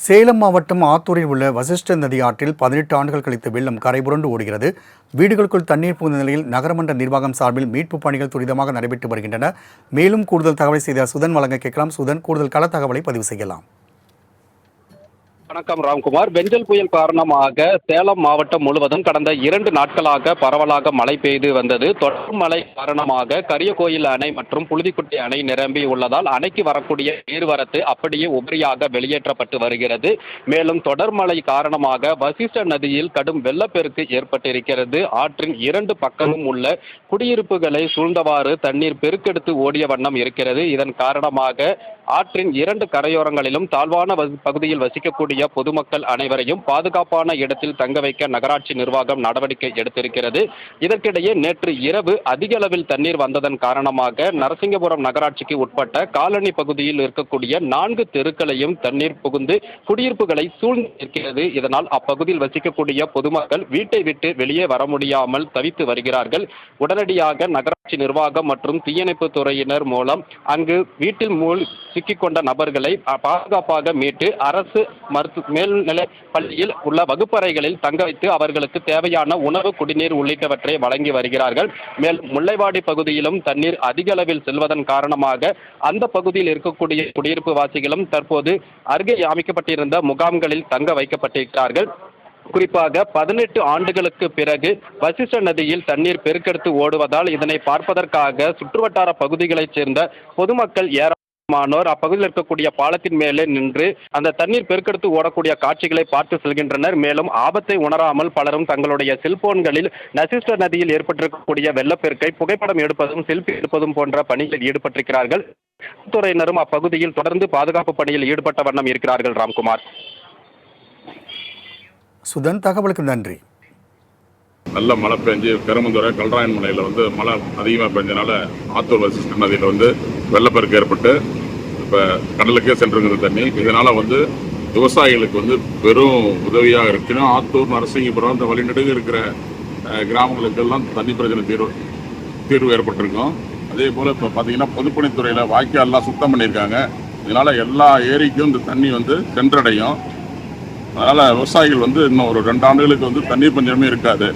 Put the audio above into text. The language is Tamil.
சேலம் மாவட்டம் ஆத்தூரில் உள்ள வசிஷ்ட நதி ஆற்றில் 18 ஆண்டுகள் கழித்து வெள்ளம் கரைபுரண்டு ஓடுகிறது. வீடுகளுக்குள் தண்ணீர் புகுந்த நிலையில் நகரமன்ற நிர்வாகம் சார்பில் மீட்புப் பணிகள் துரிதமாக நடைபெற்று வருகின்றன. மேலும் கூடுதல் தகவலை செய்த சுதன் வழங்க கேட்கலாம். சுதன், கூடுதல் கள தகவலை பதிவு செய்யலாம். வணக்கம் ராம்குமார். பெஞ்சல் புயல் காரணமாக சேலம் மாவட்டம் முழுவதும் கடந்த 2 நாட்களாக பரவலாக மழை பெய்து வந்தது. தொடர் மழை காரணமாக கரியகோயில் அணை மற்றும் புழுதிக்குட்டை அணை நிரம்பி உள்ளதால் அணைக்கு வரக்கூடிய நீர்வரத்து அப்படியே உபரியாக வெளியேற்றப்பட்டு வருகிறது. மேலும் தொடர் மழை காரணமாக வசிஷ்ட நதியில் கடும் வெள்ளப்பெருக்கு ஏற்பட்டிருக்கிறது. ஆற்றின் 2 பக்கமும் உள்ள குடியிருப்புகளை சூழ்ந்தவாறு தண்ணீர் பெருக்கெடுத்து ஓடிய வண்ணம் இருக்கிறது. இதன் காரணமாக ஆற்றின் 2 கரையோரங்களிலும் தாழ்வான பகுதியில் வசிக்கக்கூடிய பொதுமக்கள் அனைவரையும் பாதுகாப்பான இடத்தில் தங்க வைக்க நகராட்சி நிர்வாகம் நடவடிக்கை எடுத்திருக்கிறது. இதற்கிடையே நேற்று இரவு அதிக அளவில் தண்ணீர் வந்ததன் காரணமாக நரசிங்கபுரம் நகராட்சிக்கு உட்பட்ட காலனி பகுதியில் இருக்கக்கூடிய 4 தெருக்களையும் தண்ணீர் புகுந்து குடியிருப்புகளை சூழ்ந்திருக்கிறது. இதனால் அப்பகுதியில் வசிக்கக்கூடிய பொதுமக்கள் வீட்டை விட்டு வெளியே வர முடியாமல் தவித்து வருகிறார்கள். உடனடியாக நகராட்சி நிர்வாகம் மற்றும் தீயணைப்பு துறையினர் மூலம் அங்கு வீட்டில் சிக்கிக்கொண்ட நபர்களை பாதுகாப்பாக மீட்டு அரசு மேல்நிலை பள்ளியில் உள்ள வகுப்பறைகளில் தங்க வைத்து அவர்களுக்கு தேவையான உணவு, குடிநீர் உள்ளிட்டவற்றை வழங்கி வருகிறார்கள். மேலும் முல்லைவாடி பகுதியிலும் தண்ணீர் அதிக அளவில் செல்வதன் காரணமாக அந்த பகுதியில் இருக்கக்கூடிய குடியிருப்பு வாசிகளும் தற்போது அருகே அமைக்கப்பட்டிருந்த முகாம்களில் தங்க வைக்கப்பட்டிருக்கிறார்கள். குறிப்பாக 18 ஆண்டுகளுக்கு பிறகு வசிஷ்ட நதியில் தண்ணீர் பெருக்கெடுத்து ஓடுவதால் இதனை பார்ப்பதற்காக சுற்றுவட்டார பகுதிகளைச் சேர்ந்த பொதுமக்கள் மானோர் அப்பகுதியில் இருக்கக்கூடிய பாலத்தின் மேலே நின்று அந்த தண்ணீர் பெருக்கெடுத்து ஓடக்கூடிய காட்சிகளை பார்த்து செல்கின்றனர். மேலும் ஆபத்தை உணராமல் பலரும் தங்களுடைய செல்போன்களில் வசிஷ்ட நதியில் ஏற்பட்டிருக்கக்கூடிய வெள்ளப்பெருக்கை புகைப்படம் எடுப்பதும் செல்பி எடுப்பதும் போன்ற பணிகளில் ஈடுபட்டிருக்கிறார்கள். துறையினரும் அப்பகுதியில் தொடர்ந்து பாதுகாப்பு பணியில் ஈடுபட்ட வண்ணம் இருக்கிறார்கள். ராம்குமார். சுதன், தகவலுக்கு நன்றி. நல்ல மழை பெஞ்சு பெருமந்துறை கல்ராயன் மலையில் மழை அதிகமாக பெஞ்சனால ஆத்தூர் வசிஷ்ட நதியில் வெள்ளப்பெருக்கு ஏற்பட்டு இப்போ கடலுக்கே சென்றுங்கிற தண்ணி. இதனால் விவசாயிகளுக்கு பெரும் உதவியாக இருக்குன்னா ஆத்தூர், நரசிங்கபுரம் இந்த வழிநடுக இருக்கிற கிராமங்களுக்கெல்லாம் தண்ணி பிரச்சனை தீர்வு ஏற்பட்டிருக்கும். அதே போல் இப்போ பார்த்தீங்கன்னா பொதுப்பணித்துறையில் வாய்க்கால்லாம் சுத்தம் பண்ணியிருக்காங்க. இதனால் எல்லா ஏரிக்கும் இந்த தண்ணி சென்றடையும். அதனால் விவசாயிகள் இன்னும் ஒரு 2 ஆண்டுகளுக்கு தண்ணீர் பஞ்சமே இருக்காது.